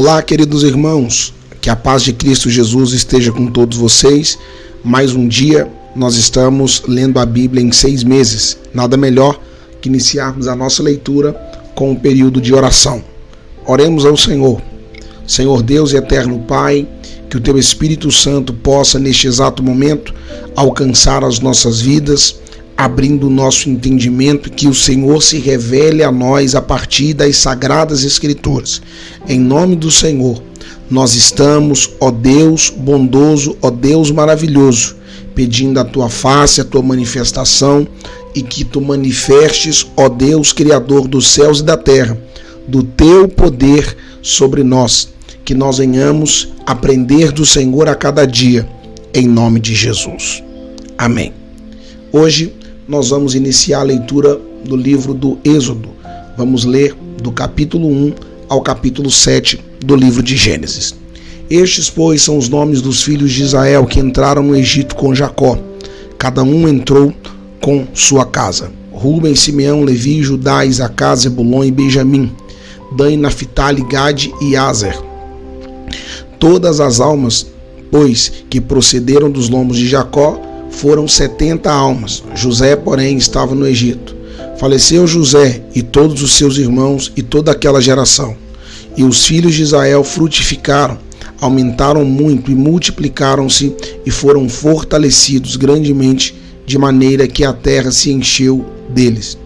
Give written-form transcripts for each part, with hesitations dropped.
Olá, queridos irmãos, que a paz de Cristo Jesus esteja com todos vocês. Mais um dia nós estamos lendo a Bíblia em 6 meses. Nada melhor que iniciarmos a nossa leitura com um período de oração. Oremos ao Senhor. Senhor Deus e eterno Pai, que o Teu Espírito Santo possa neste exato momento alcançar as nossas vidas, abrindo o nosso entendimento, que o Senhor se revele a nós a partir das Sagradas Escrituras. Em nome do Senhor, nós estamos, ó Deus bondoso, ó Deus maravilhoso, pedindo a Tua face, a Tua manifestação, e que Tu manifestes, ó Deus Criador dos céus e da terra, do Teu poder sobre nós, que nós venhamos aprender do Senhor a cada dia, em nome de Jesus. Amém. Hoje nós vamos iniciar a leitura do livro do Êxodo. Vamos ler do capítulo 1 ao capítulo 7 do livro de Gênesis. Estes, pois, são os nomes dos filhos de Israel que entraram no Egito com Jacó. Cada um entrou com sua casa. Ruben, Simeão, Levi, Judá, Isacar, Zebulon e Benjamim. Dan, Naphtali, Gade e Aser. Todas as almas, pois, que procederam dos lombos de Jacó, foram 70 almas. José, porém, estava no Egito. Faleceu José e todos os seus irmãos e toda aquela geração. E os filhos de Israel frutificaram, aumentaram muito e multiplicaram-se e foram fortalecidos grandemente, de maneira que a terra se encheu deles.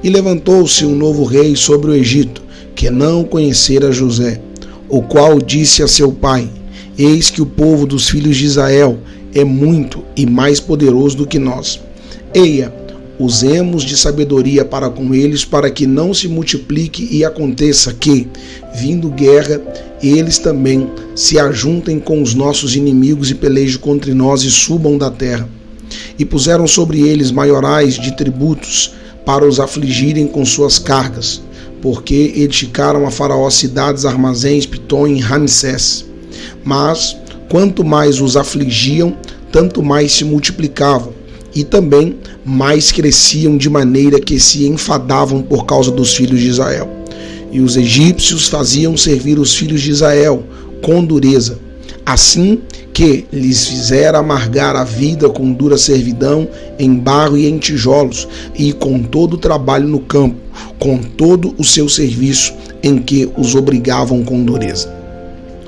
E levantou-se um novo rei sobre o Egito, que não conhecera José, o qual disse a seu pai: Eis que o povo dos filhos de Israel é muito e mais poderoso do que nós. Eia, usemos de sabedoria para com eles, para que não se multiplique e aconteça que, vindo guerra, eles também se ajuntem com os nossos inimigos e pelejem contra nós e subam da terra. E puseram sobre eles maiorais de tributos para os afligirem com suas cargas, porque edificaram a Faraó cidades, armazéns, Pitom e Ramsés. Mas quanto mais os afligiam, tanto mais se multiplicavam, e também mais cresciam, de maneira que se enfadavam por causa dos filhos de Israel. E os egípcios faziam servir os filhos de Israel com dureza, assim que lhes fizera amargar a vida com dura servidão em barro e em tijolos, e com todo o trabalho no campo, com todo o seu serviço, em que os obrigavam com dureza.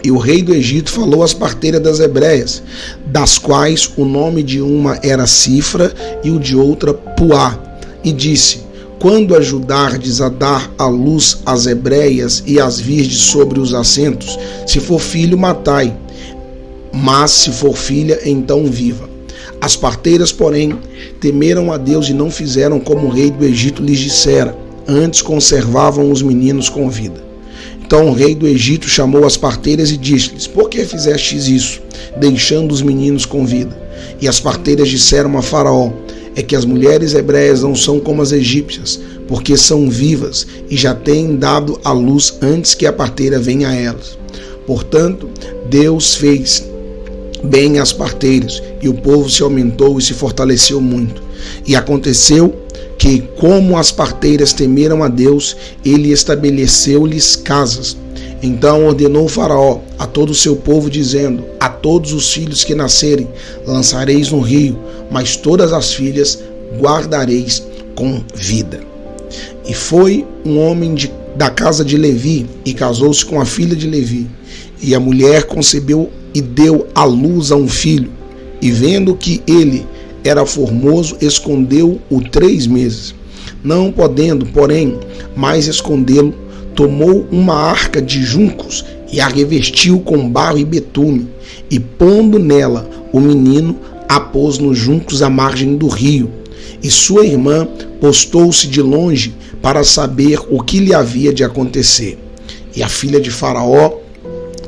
E o rei do Egito falou às parteiras das hebreias, das quais o nome de uma era Cifra e o de outra Puá, e disse: Quando ajudardes a dar à luz as hebreias e as virdes sobre os assentos, se for filho, matai, mas se for filha, então viva. As parteiras, porém, temeram a Deus e não fizeram como o rei do Egito lhes dissera, antes conservavam os meninos com vida. Então o rei do Egito chamou as parteiras e disse-lhes: Por que fizestes isso, deixando os meninos com vida? E as parteiras disseram a Faraó: É que as mulheres hebreias não são como as egípcias, porque são vivas e já têm dado à luz antes que a parteira venha a elas. Portanto, Deus fez bem às parteiras, e o povo se aumentou e se fortaleceu muito. E aconteceu que, como as parteiras temeram a Deus, ele estabeleceu-lhes casas. Então ordenou o Faraó a todo o seu povo, dizendo: A todos os filhos que nascerem lançareis no rio, mas todas as filhas guardareis com vida. E foi um homem da casa de Levi, e casou-se com a filha de Levi. E a mulher concebeu e deu à luz a um filho, e vendo que ele era formoso, escondeu-o 3 meses. Não podendo, porém, mais escondê-lo, tomou uma arca de juncos e a revestiu com barro e betume, e pondo nela o menino, a pôs nos juncos à margem do rio. E sua irmã postou-se de longe para saber o que lhe havia de acontecer. E a filha de Faraó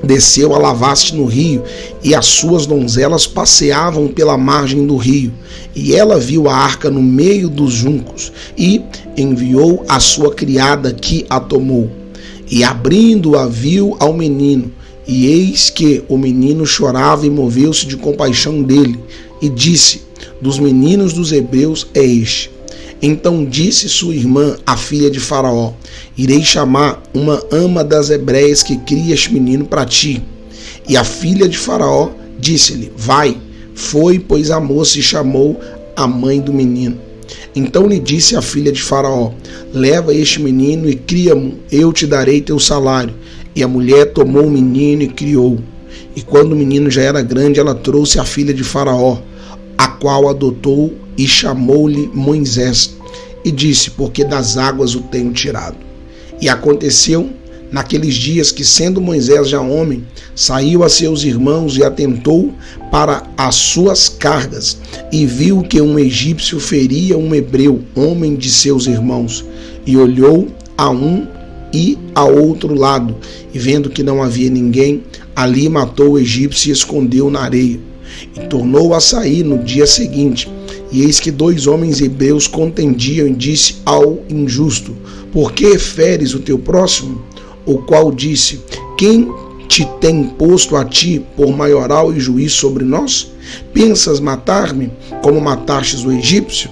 desceu a lavar-se no rio, e as suas donzelas passeavam pela margem do rio. E ela viu a arca no meio dos juncos, e enviou a sua criada, que a tomou. E abrindo-a, viu ao menino, e eis que o menino chorava, e moveu-se de compaixão dele, e disse: Dos meninos dos hebreus é este. Então disse sua irmã, a filha de Faraó: irei chamar uma ama das hebreias que cria este menino para ti. E a filha de Faraó disse-lhe: vai. Foi, pois, a moça e chamou a mãe do menino. Então lhe disse a filha de Faraó: leva este menino e cria-mo, eu te darei teu salário. E a mulher tomou o menino e criou. E quando o menino já era grande, ela trouxe a filha de Faraó, a qual adotou e chamou-lhe Moisés. E disse: porque das águas o tenho tirado. E aconteceu naqueles dias que, sendo Moisés já homem, saiu a seus irmãos e atentou para as suas cargas, e viu que um egípcio feria um hebreu, homem de seus irmãos, e olhou a um e a outro lado, e vendo que não havia ninguém, ali matou o egípcio e escondeu na areia. E tornou a sair no dia seguinte, e eis que 2 homens hebreus contendiam, e disse ao injusto: por que feres o teu próximo? O qual disse: quem te tem posto a ti por maioral e juiz sobre nós? Pensas matar-me como matastes o egípcio?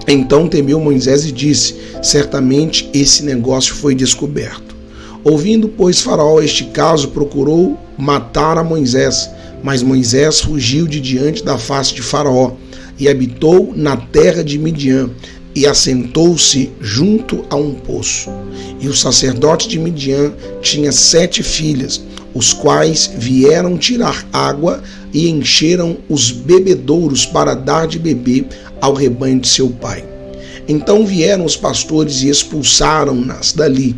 Então temeu Moisés e disse: certamente esse negócio foi descoberto. Ouvindo, pois, Faraó este caso, procurou matar a Moisés, mas Moisés fugiu de diante da face de Faraó e habitou na terra de Midian, e assentou-se junto a um poço. E o sacerdote de Midian tinha 7 filhas, os quais vieram tirar água e encheram os bebedouros para dar de beber ao rebanho de seu pai. Então vieram os pastores e expulsaram-nas dali.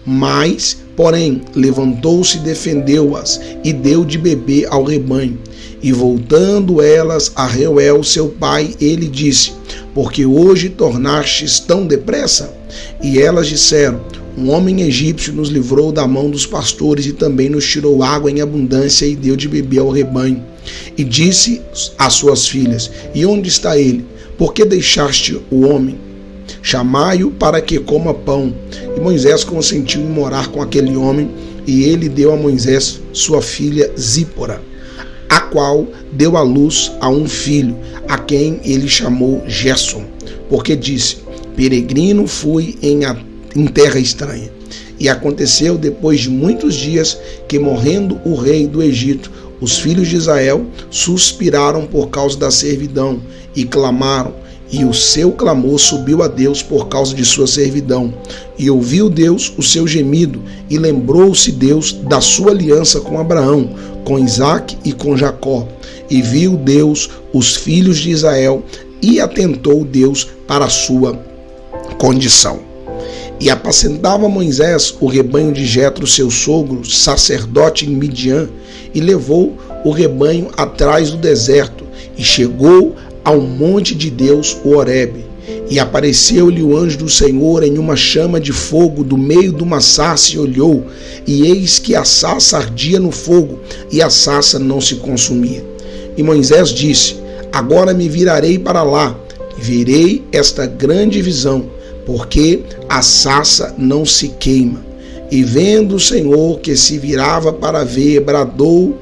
Mas, porém, levantou-se e defendeu-as e deu de beber ao rebanho. E voltando elas a Reuel, seu pai, ele disse: porque hoje tornastes tão depressa? E elas disseram: um homem egípcio nos livrou da mão dos pastores e também nos tirou água em abundância e deu de beber ao rebanho. E disse às suas filhas: e onde está ele? Por que deixaste o homem? Chamai-o para que coma pão. E Moisés consentiu em morar com aquele homem, e ele deu a Moisés sua filha Zípora, a qual deu à luz a um filho, a quem ele chamou Gerson, porque disse: peregrino fui em terra estranha. E aconteceu depois de muitos dias que, morrendo o rei do Egito, os filhos de Israel suspiraram por causa da servidão e clamaram, e o seu clamor subiu a Deus por causa de sua servidão. E ouviu Deus o seu gemido, e lembrou-se Deus da sua aliança com Abraão, com Isaque e com Jacó. E viu Deus os filhos de Israel, e atentou Deus para a sua condição. E apacentava Moisés o rebanho de Jetro, seu sogro, sacerdote em Midian, e levou o rebanho atrás do deserto, e chegou ao monte de Deus, o Horebe. E apareceu-lhe o anjo do Senhor em uma chama de fogo do meio de uma sarça, e olhou, e eis que a sarça ardia no fogo, e a sarça não se consumia. E Moisés disse: agora me virarei para lá, e verei esta grande visão, porque a sarça não se queima. E vendo o Senhor que se virava para ver, bradou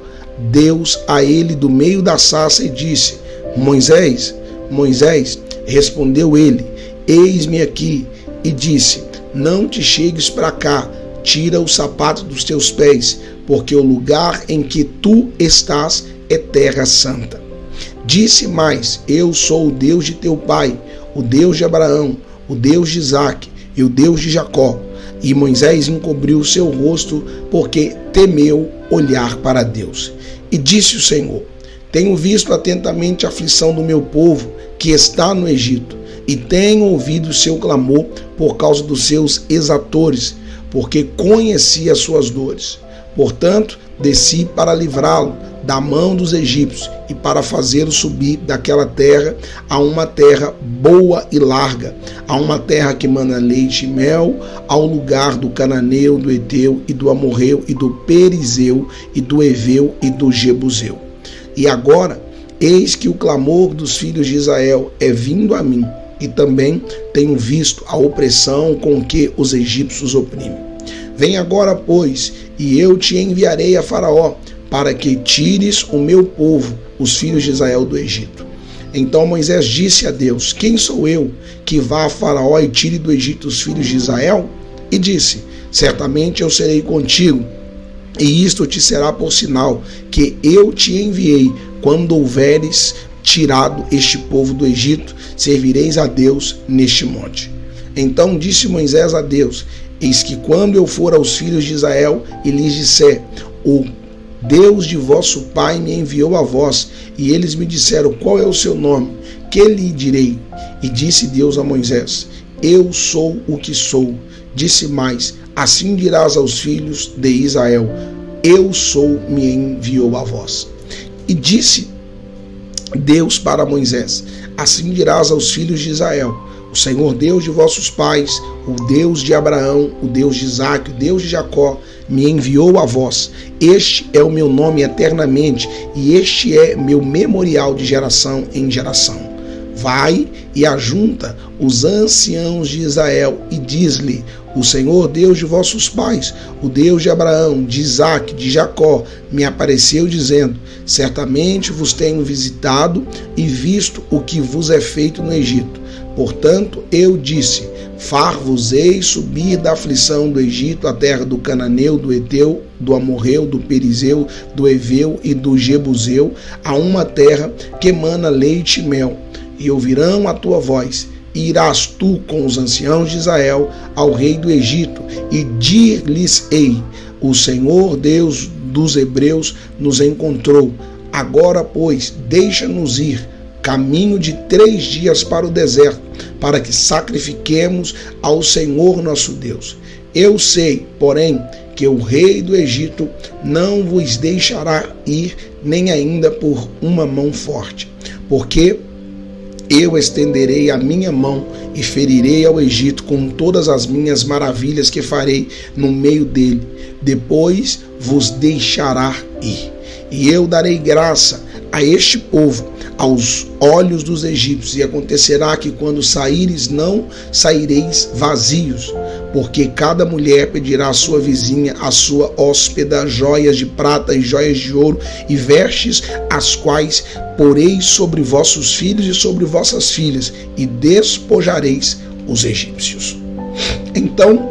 Deus a ele do meio da sarça e disse: Moisés, Moisés. Respondeu ele: eis-me aqui. E disse: não te chegues para cá, tira o sapato dos teus pés, porque o lugar em que tu estás é terra santa. Disse mais: eu sou o Deus de teu pai, o Deus de Abraão, o Deus de Isaque e o Deus de Jacó. E Moisés encobriu o seu rosto, porque temeu olhar para Deus. E disse o Senhor: tenho visto atentamente a aflição do meu povo, que está no Egito, e tenho ouvido o seu clamor por causa dos seus exatores, porque conheci as suas dores. Portanto, desci para livrá-lo da mão dos egípcios e para fazê-lo subir daquela terra a uma terra boa e larga, a uma terra que mana leite e mel, ao lugar do cananeu, do Eteu e do Amorreu e do Perizeu e do Eveu e do Jebuseu. E agora, eis que o clamor dos filhos de Israel é vindo a mim, e também tenho visto a opressão com que os egípcios oprimem. Vem agora, pois, e eu te enviarei a Faraó, para que tires o meu povo, os filhos de Israel, do Egito. Então Moisés disse a Deus: quem sou eu que vá a Faraó e tire do Egito os filhos de Israel? E disse: certamente eu serei contigo, e isto te será por sinal que eu te enviei. Quando houveres tirado este povo do Egito, servireis a Deus neste monte. Então disse Moisés a Deus: eis que quando eu for aos filhos de Israel e lhes disser: o Deus de vosso pai me enviou a vós, e eles me disseram: qual é o seu nome? Que lhe direi? E disse Deus a Moisés: eu sou o que sou. Disse mais: assim dirás aos filhos de Israel: eu sou, me enviou a vós. E disse Deus para Moisés: assim dirás aos filhos de Israel: o Senhor Deus de vossos pais, o Deus de Abraão, o Deus de Isaque, o Deus de Jacó, me enviou a vós. Este é o meu nome eternamente, e este é meu memorial de geração em geração. Vai e ajunta os anciãos de Israel e diz-lhe: o Senhor Deus de vossos pais, o Deus de Abraão, de Isaque, de Jacó, me apareceu dizendo: certamente vos tenho visitado e visto o que vos é feito no Egito. Portanto, eu disse: far-vos-ei subir da aflição do Egito à terra do Cananeu, do Eteu, do Amorreu, do Perizeu, do Eveu e do Jebuseu, a uma terra que emana leite e mel. E ouvirão a tua voz, e irás tu com os anciãos de Israel ao rei do Egito, e dir-lhes-ei: o Senhor Deus dos hebreus nos encontrou. Agora, pois, deixa-nos ir, caminho de 3 dias para o deserto, para que sacrifiquemos ao Senhor nosso Deus. Eu sei, porém, que o rei do Egito não vos deixará ir, nem ainda por uma mão forte, porque eu estenderei a minha mão e ferirei ao Egito com todas as minhas maravilhas que farei no meio dele. Depois vos deixará ir. E eu darei graça a este povo aos olhos dos egípcios, e acontecerá que quando saíres, não saireis vazios, porque cada mulher pedirá à sua vizinha, à sua hóspeda, joias de prata e joias de ouro e vestes, as quais poreis sobre vossos filhos e sobre vossas filhas, e despojareis os egípcios. Então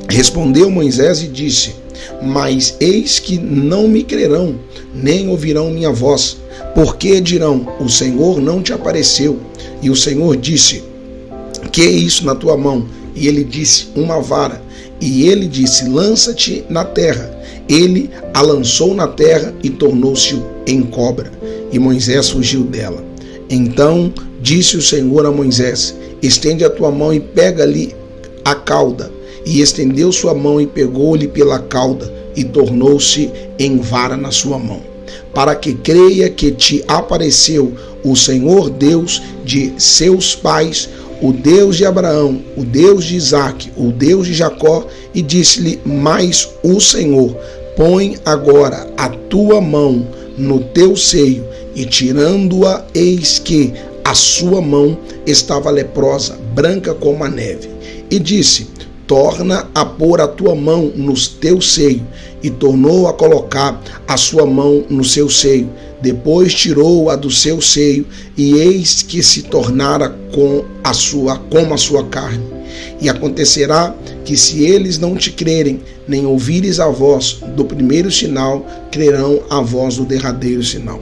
respondeu Moisés e disse: mas eis que não me crerão, nem ouvirão minha voz, porque dirão: o Senhor não te apareceu. E o Senhor disse: que é isso na tua mão? E ele disse: uma vara. E ele disse: lança-te na terra. Ele a lançou na terra e tornou-se em cobra. E Moisés fugiu dela. Então disse o Senhor a Moisés: estende a tua mão e pega-lhe a cauda. E estendeu sua mão e pegou-lhe pela cauda, e tornou-se em vara na sua mão, para que creia que te apareceu o Senhor Deus de seus pais, o Deus de Abraão, o Deus de Isaque, o Deus de Jacó. E disse-lhe mais o Senhor: põe agora a tua mão no teu seio. E tirando-a, eis que a sua mão estava leprosa, branca como a neve. E disse: torna a pôr a tua mão no teu seio. E tornou a colocar a sua mão no seu seio. Depois tirou-a do seu seio, e eis que se tornara como a sua carne. E acontecerá que, se eles não te crerem, nem ouvires a voz do primeiro sinal, crerão a voz do derradeiro sinal.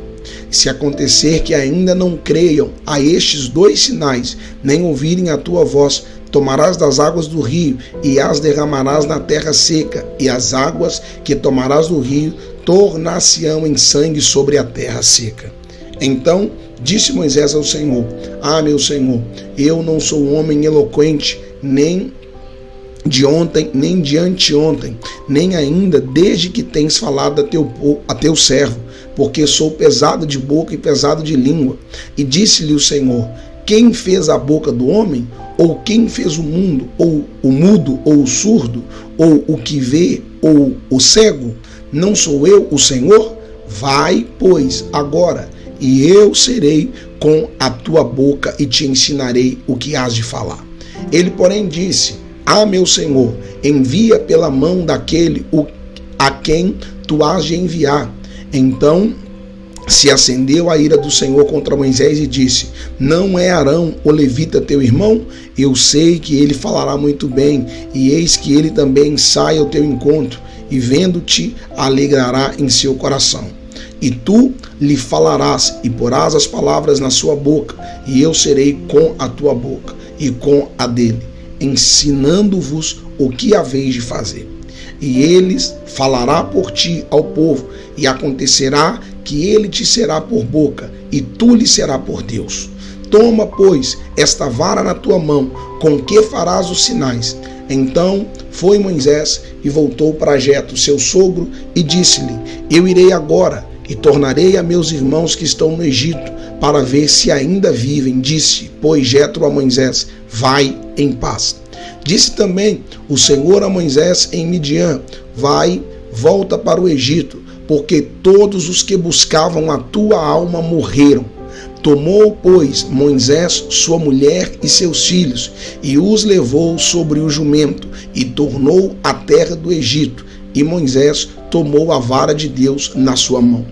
Se acontecer que ainda não creiam a estes 2 sinais, nem ouvirem a tua voz, tomarás das águas do rio e as derramarás na terra seca, e as águas que tomarás do rio tornar-se-ão em sangue sobre a terra seca. Então disse Moisés ao Senhor: ah, meu Senhor, eu não sou homem eloquente, nem de ontem, nem de anteontem, nem ainda desde que tens falado a teu servo, porque sou pesado de boca e pesado de língua. E disse-lhe o Senhor: quem fez a boca do homem? Ou quem fez o mundo? Ou o mudo, ou o surdo, ou o que vê, ou o cego? Não sou eu o Senhor? Vai, pois, agora, e eu serei com a tua boca e te ensinarei o que hás de falar. Ele, porém, disse: ah, meu Senhor, envia pela mão daquele a quem tu hás de enviar. Então se acendeu a ira do Senhor contra Moisés e disse: não é Arão, o levita, teu irmão? Eu sei que ele falará muito bem, e eis que ele também sai ao teu encontro, e vendo-te alegrará em seu coração. E tu lhe falarás, e porás as palavras na sua boca, e eu serei com a tua boca, e com a dele, ensinando-vos o que haveis de fazer. E eles falará por ti ao povo, e acontecerá que ele te será por boca, e tu lhe será por Deus. Toma, pois, esta vara na tua mão, com que farás os sinais. Então foi Moisés e voltou para Jetro, seu sogro, e disse-lhe: eu irei agora, e tornarei a meus irmãos que estão no Egito, para ver se ainda vivem. Disse, pois, Jetro a Moisés: vai em paz. Disse também o Senhor a Moisés em Midian: vai, volta para o Egito, porque todos os que buscavam a tua alma morreram. Tomou, pois, Moisés sua mulher e seus filhos, e os levou sobre o jumento, e tornou à terra do Egito. E Moisés tomou a vara de Deus na sua mão.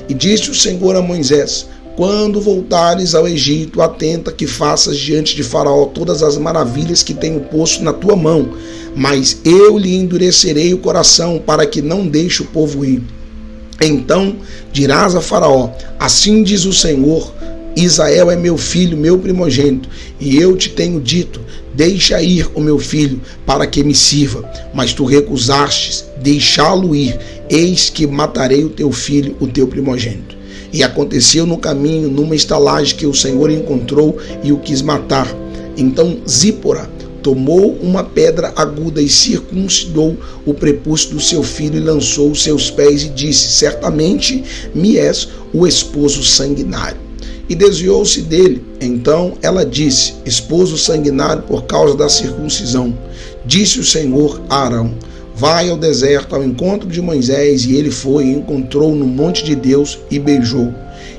E disse o Senhor a Moisés: quando voltares ao Egito, atenta que faças diante de Faraó todas as maravilhas que tenho posto na tua mão, mas eu lhe endurecerei o coração para que não deixe o povo ir. Então dirás a Faraó: assim diz o Senhor, Israel é meu filho, meu primogênito, e eu te tenho dito: deixa ir o meu filho, para que me sirva. Mas tu recusastes deixá-lo ir, eis que matarei o teu filho, o teu primogênito. E aconteceu no caminho, numa estalagem, que o Senhor encontrou e o quis matar. Então Zípora tomou uma pedra aguda e circuncidou o prepúcio do seu filho, e lançou os seus pés, e disse: certamente me és o esposo sanguinário. E desviou-se dele. Então ela disse: esposo sanguinário por causa da circuncisão. Disse o Senhor a Arão: vai ao deserto ao encontro de Moisés. E ele foi e encontrou no monte de Deus e beijou.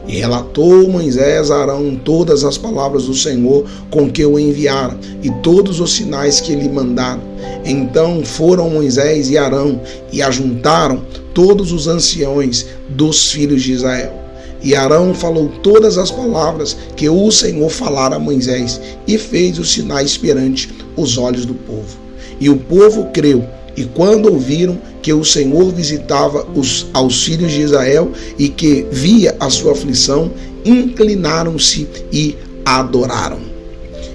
E relatou Moisés a Arão todas as palavras do Senhor com que o enviara, e todos os sinais que lhe mandaram. Então foram Moisés e Arão e ajuntaram todos os anciões dos filhos de Israel. E Arão falou todas as palavras que o Senhor falara a Moisés, e fez os sinais perante os olhos do povo. E o povo creu, e quando ouviram que o Senhor visitava aos filhos de Israel, e que via a sua aflição, inclinaram-se e adoraram.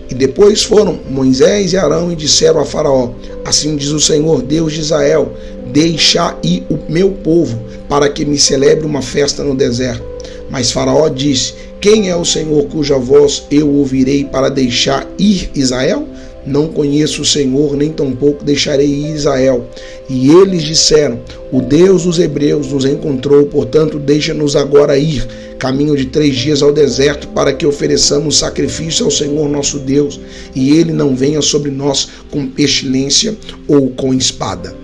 E depois foram Moisés e Arão e disseram a Faraó: assim diz o Senhor, Deus de Israel: deixa ir o meu povo, para que me celebre uma festa no deserto. Mas Faraó disse: quem é o Senhor cuja voz eu ouvirei para deixar ir Israel? Não conheço o Senhor, nem tampouco deixarei ir Israel. E eles disseram: o Deus dos hebreus nos encontrou, portanto deixa-nos agora ir, caminho de 3 dias ao deserto, para que ofereçamos sacrifício ao Senhor nosso Deus, e ele não venha sobre nós com pestilência ou com espada.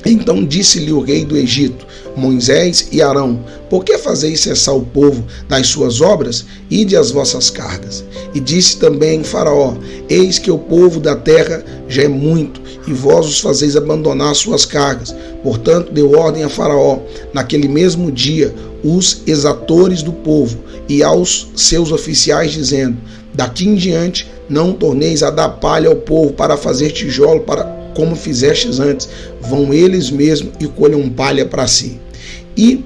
Então disse-lhe o rei do Egito: Moisés e Arão, por que fazeis cessar o povo das suas obras? Ide as vossas cargas. E disse também Faraó: eis que o povo da terra já é muito, e vós os fazeis abandonar suas cargas. Portanto deu ordem a Faraó, naquele mesmo dia, os exatores do povo e aos seus oficiais, dizendo: daqui em diante não torneis a dar palha ao povo para fazer tijolo, como fizestes antes. Vão eles mesmos e colham palha para si. E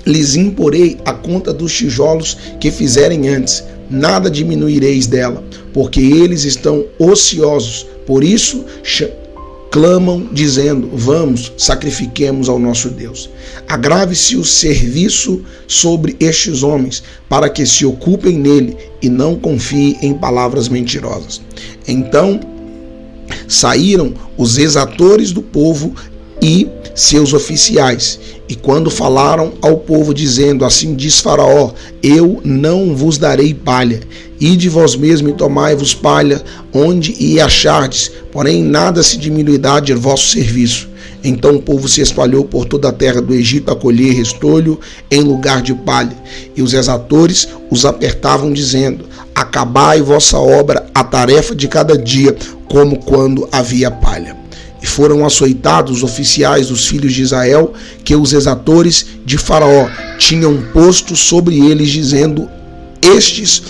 lhes imporei a conta dos tijolos que fizerem antes, nada diminuireis dela, porque eles estão ociosos. Por isso clamam, dizendo: vamos, sacrifiquemos ao nosso Deus. Agrave-se o serviço sobre estes homens, para que se ocupem nele e não confiem em palavras mentirosas. Então saíram os exatores do povo e seus oficiais, e quando falaram ao povo, dizendo: assim diz Faraó: eu não vos darei palha. Ide vós mesmos e tomai-vos palha onde achardes, porém nada se diminuirá de vosso serviço. Então o povo se espalhou por toda a terra do Egito a colher restolho em lugar de palha. E os exatores os apertavam, dizendo: acabai vossa obra, a tarefa de cada dia, como quando havia palha. E foram açoitados os oficiais dos filhos de Israel, que os exatores de Faraó tinham posto sobre eles, dizendo: estes,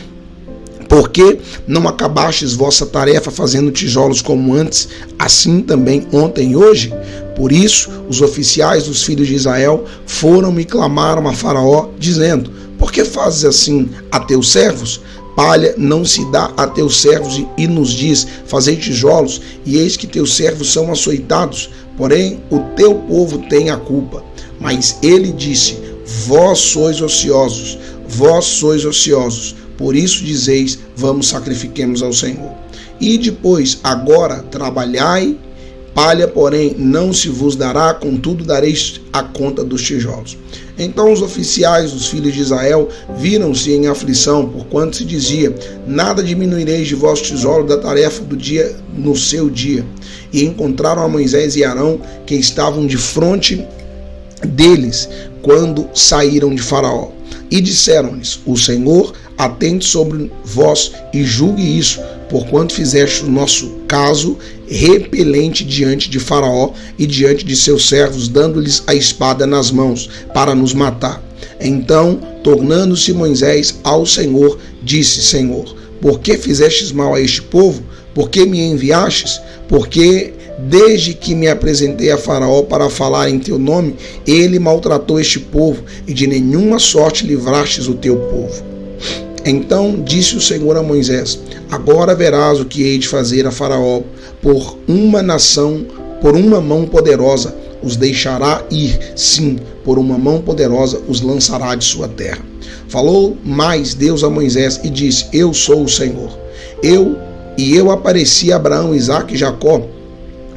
por que não acabastes vossa tarefa fazendo tijolos como antes, assim também ontem e hoje? Por isso, os oficiais dos filhos de Israel foram e clamaram a Faraó, dizendo: por que fazes assim a teus servos? Palha não se dá a teus servos e nos diz: fazei tijolos, e eis que teus servos são açoitados, porém o teu povo tem a culpa. Mas ele disse: vós sois ociosos, por isso dizeis: vamos, sacrifiquemos ao Senhor. E depois, agora trabalhai, palha, porém, não se vos dará, contudo dareis a conta dos tijolos. Então os oficiais dos filhos de Israel viram-se em aflição, porquanto se dizia: nada diminuireis de vosso tijolo da tarefa do dia no seu dia. E encontraram a Moisés e Arão, que estavam de fronte deles, quando saíram de Faraó. E disseram-lhes: o Senhor atente sobre vós e julgue isso, porquanto fizeste o nosso caso repelente diante de Faraó e diante de seus servos, dando-lhes a espada nas mãos para nos matar. Então, tornando-se Moisés ao Senhor, disse: Senhor, por que fizestes mal a este povo? Por que me enviastes? Porque desde que me apresentei a Faraó para falar em teu nome, ele maltratou este povo, e de nenhuma sorte livrastes o teu povo. Então disse o Senhor a Moisés: agora verás o que hei de fazer a Faraó. Por uma nação, por uma mão poderosa, os deixará ir. Sim, por uma mão poderosa os lançará de sua terra. Falou mais Deus a Moisés e disse: eu sou o Senhor. Eu apareci a Abraão, Isaque e Jacó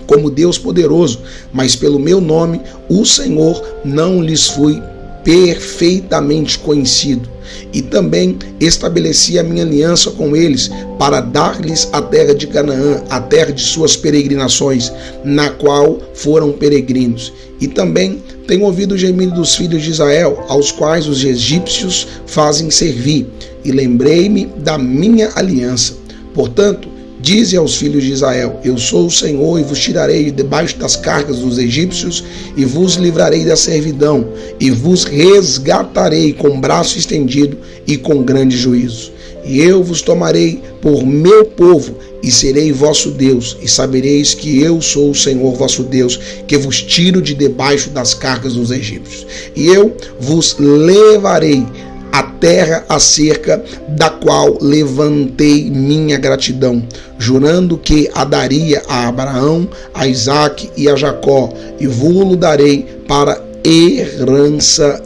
como Deus poderoso, mas pelo meu nome, o Senhor, não lhes fui perfeitamente conhecido. E também estabeleci a minha aliança com eles, para dar-lhes a terra de Canaã, a terra de suas peregrinações, na qual foram peregrinos. E também tenho ouvido o gemido dos filhos de Israel, aos quais os egípcios fazem servir, e lembrei-me da minha aliança. Portanto, dize aos filhos de Israel: eu sou o Senhor, e vos tirarei de debaixo das cargas dos egípcios, e vos livrarei da servidão, e vos resgatarei com braço estendido e com grande juízo. E eu vos tomarei por meu povo, e serei vosso Deus, e sabereis que eu sou o Senhor vosso Deus, que vos tiro de debaixo das cargas dos egípcios. E eu vos levarei a terra acerca da qual levantei minha gratidão, jurando que a daria a Abraão, a Isaque e a Jacó, e vou-lo darei para herança,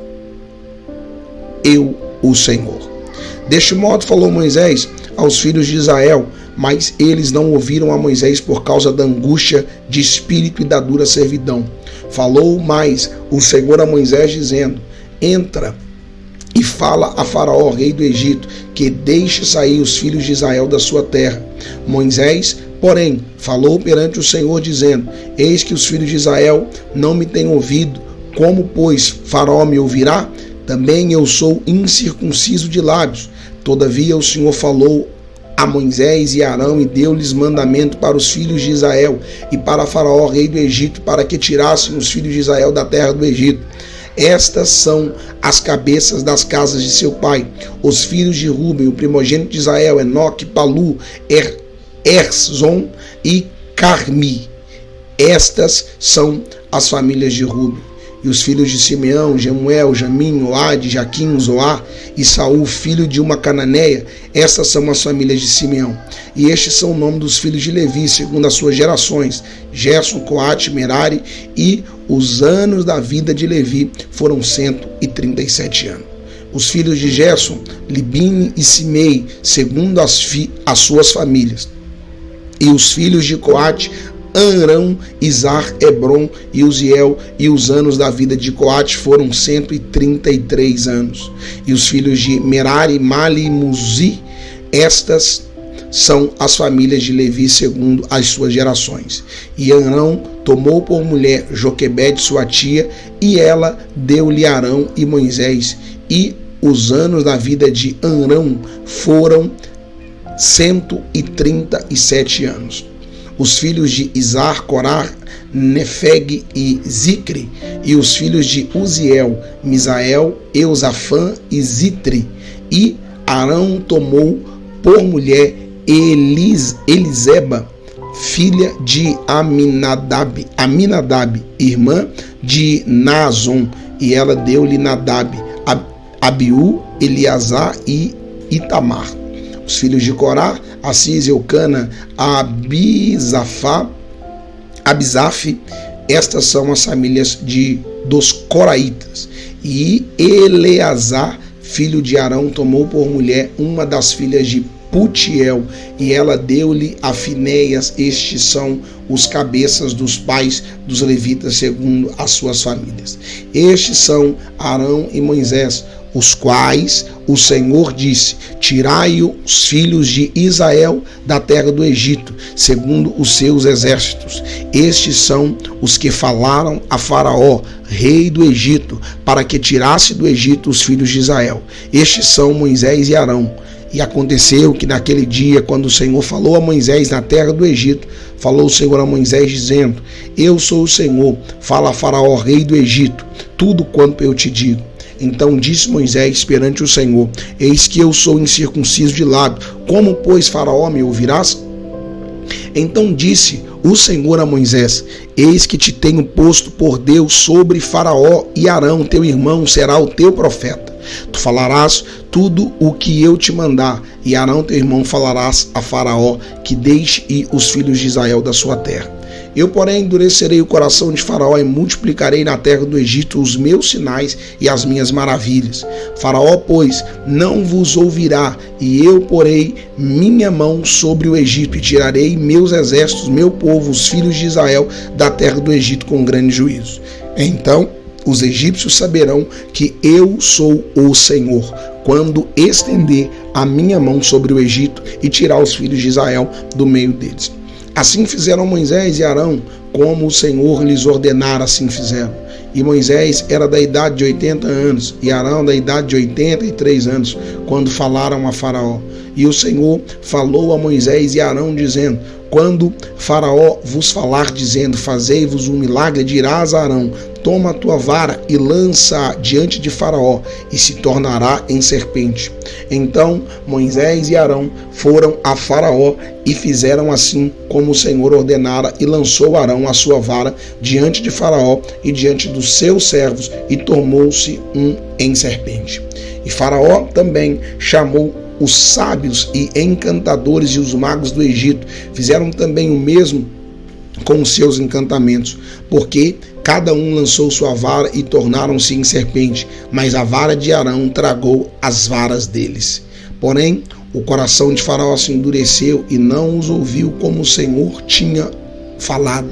eu, o Senhor. Deste modo falou Moisés aos filhos de Israel, mas eles não ouviram a Moisés por causa da angústia de espírito e da dura servidão. Falou mais o Senhor a Moisés, dizendo: entra e fala a Faraó, rei do Egito, que deixe sair os filhos de Israel da sua terra. Moisés, porém, falou perante o Senhor, dizendo: eis que os filhos de Israel não me têm ouvido. Como, pois, Faraó me ouvirá? Também eu sou incircunciso de lábios. Todavia o Senhor falou a Moisés e Arão e deu-lhes mandamento para os filhos de Israel e para Faraó, rei do Egito, para que tirassem os filhos de Israel da terra do Egito. Estas são as cabeças das casas de seu pai. Os filhos de Ruben, o primogênito de Israel: Enoque, Palu, Erzon e Carmi. Estas são as famílias de Ruben. E os filhos de Simeão: Jemuel, Jamim, Oade, Jaquim, Zoar e Saul, filho de uma cananeia. Estas são as famílias de Simeão. E estes são o nome dos filhos de Levi, segundo as suas gerações: Gerson, Coate, Merari. E os anos da vida de Levi foram 137 anos. Os filhos de Gerson: Libine e Simei, segundo as suas famílias. E os filhos de Coate: Arão, Izar, Hebron e Uziel. E os anos da vida de Coate foram 133 anos. E os filhos de Merari, Mali e Muzi. Estas são as famílias de Levi segundo as suas gerações. E Arão tomou por mulher Joquebede, sua tia, e ela deu-lhe Arão e Moisés. E os anos da vida de Arão foram 137 anos. Os filhos de Izar, Corá, Nefeg e Zicre, e os filhos de Uziel, Misael, Eusafã e Zitri. E Arão tomou por mulher Eliseba, filha de Aminadab, irmã de Naazon, e ela deu-lhe Nadab, Abiú, Eleazar e Itamar. Os filhos de Corá, Assis, Eucana, Abisaf, estas são as famílias dos coraitas. E Eleazar, filho de Arão, tomou por mulher uma das filhas de Putiel, e ela deu-lhe a Finéias. Estes são os cabeças dos pais dos levitas segundo as suas famílias. Estes são Arão e Moisés, os quais o Senhor disse: tirai os filhos de Israel da terra do Egito, segundo os seus exércitos. Estes são os que falaram a Faraó, rei do Egito, para que tirasse do Egito os filhos de Israel. Estes são Moisés e Arão. E aconteceu que naquele dia, quando o Senhor falou a Moisés na terra do Egito, falou o Senhor a Moisés dizendo: eu sou o Senhor, fala a Faraó, rei do Egito, tudo quanto eu te digo. Então disse Moisés perante o Senhor: eis que eu sou incircunciso de lábio, como, pois, Faraó, me ouvirás? Então disse o Senhor a Moisés: eis que te tenho posto por Deus sobre Faraó, e Arão, teu irmão, será o teu profeta. Tu falarás tudo o que eu te mandar, e Arão, teu irmão, falarás a Faraó, que deixe ir os filhos de Israel da sua terra. Eu, porém, endurecerei o coração de Faraó e multiplicarei na terra do Egito os meus sinais e as minhas maravilhas. Faraó, pois, não vos ouvirá, e eu porei minha mão sobre o Egito e tirarei meus exércitos, meu povo, os filhos de Israel, da terra do Egito com grande juízo. Então os egípcios saberão que eu sou o Senhor, quando estender a minha mão sobre o Egito e tirar os filhos de Israel do meio deles. Assim fizeram Moisés e Arão, como o Senhor lhes ordenara, assim fizeram. E Moisés era da idade de 80 anos, e Arão da idade de 83 anos, quando falaram a Faraó. E o Senhor falou a Moisés e Arão, dizendo: quando Faraó vos falar, dizendo: fazei-vos um milagre, dirás a Arão: toma a tua vara e lança diante de Faraó, e se tornará em serpente. Então Moisés e Arão foram a Faraó e fizeram assim como o Senhor ordenara, e lançou Arão a sua vara diante de Faraó e diante dos seus servos, e tornou-se em serpente. E Faraó também chamou os sábios e encantadores e os magos do Egito, fizeram também o mesmo com os seus encantamentos, porque cada um lançou sua vara e tornaram-se em serpente, mas a vara de Arão tragou as varas deles. Porém, o coração de Faraó se endureceu e não os ouviu como o Senhor tinha falado.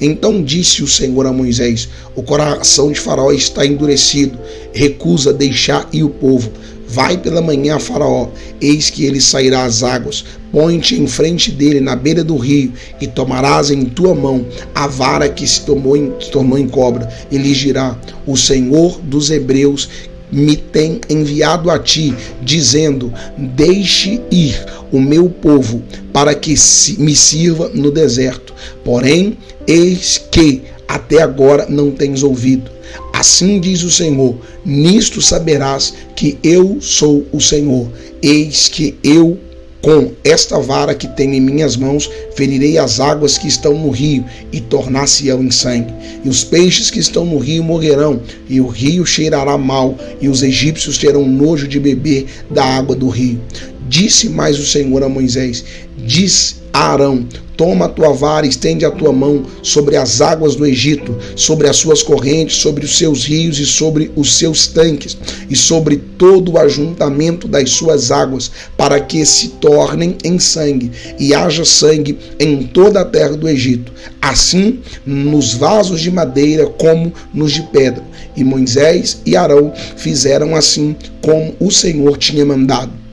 Então disse o Senhor a Moisés: o coração de Faraó está endurecido, recusa deixar ir o povo. Vai pela manhã a Faraó, eis que ele sairá às águas. Põe-te em frente dele na beira do rio, e tomarás em tua mão a vara que se tornou em cobra. E lhe dirá: o Senhor dos Hebreus me tem enviado a ti, dizendo: deixe ir o meu povo, para que me sirva no deserto. Porém, eis que até agora não tens ouvido. Assim diz o Senhor: nisto saberás que eu sou o Senhor. Eis que eu, com esta vara que tenho em minhas mãos, ferirei as águas que estão no rio, e tornar-se-ão em sangue. E os peixes que estão no rio morrerão, e o rio cheirará mal, e os egípcios terão nojo de beber da água do rio. Disse mais o Senhor a Moisés: diz a Arão: toma a tua vara e estende a tua mão sobre as águas do Egito, sobre as suas correntes, sobre os seus rios e sobre os seus tanques, e sobre todo o ajuntamento das suas águas, para que se tornem em sangue, e haja sangue em toda a terra do Egito, assim nos vasos de madeira como nos de pedra. E Moisés e Arão fizeram assim como o Senhor tinha mandado.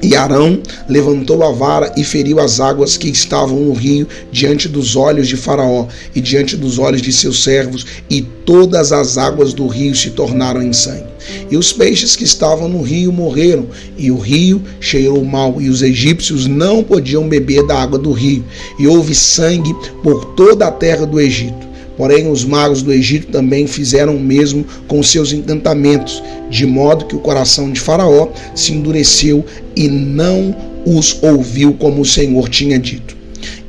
E Arão levantou a vara e feriu as águas que estavam no rio diante dos olhos de Faraó e diante dos olhos de seus servos, e todas as águas do rio se tornaram em sangue. E os peixes que estavam no rio morreram, e o rio cheirou mal, e os egípcios não podiam beber da água do rio, e houve sangue por toda a terra do Egito. Porém, os magos do Egito também fizeram o mesmo com seus encantamentos, de modo que o coração de Faraó se endureceu e não os ouviu como o Senhor tinha dito.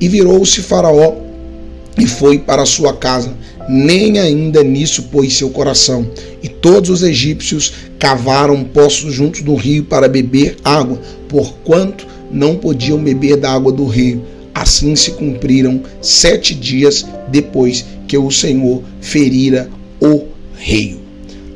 E virou-se Faraó e foi para a sua casa, nem ainda nisso pôs seu coração. E todos os egípcios cavaram poços junto do rio para beber água, porquanto não podiam beber da água do rio. Assim se cumpriram 7 dias depois que o Senhor ferira o rei.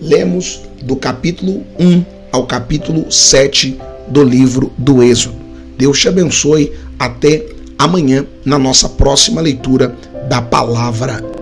Lemos do capítulo 1 ao capítulo 7 do livro do Êxodo. Deus te abençoe. Até amanhã na nossa próxima leitura da Palavra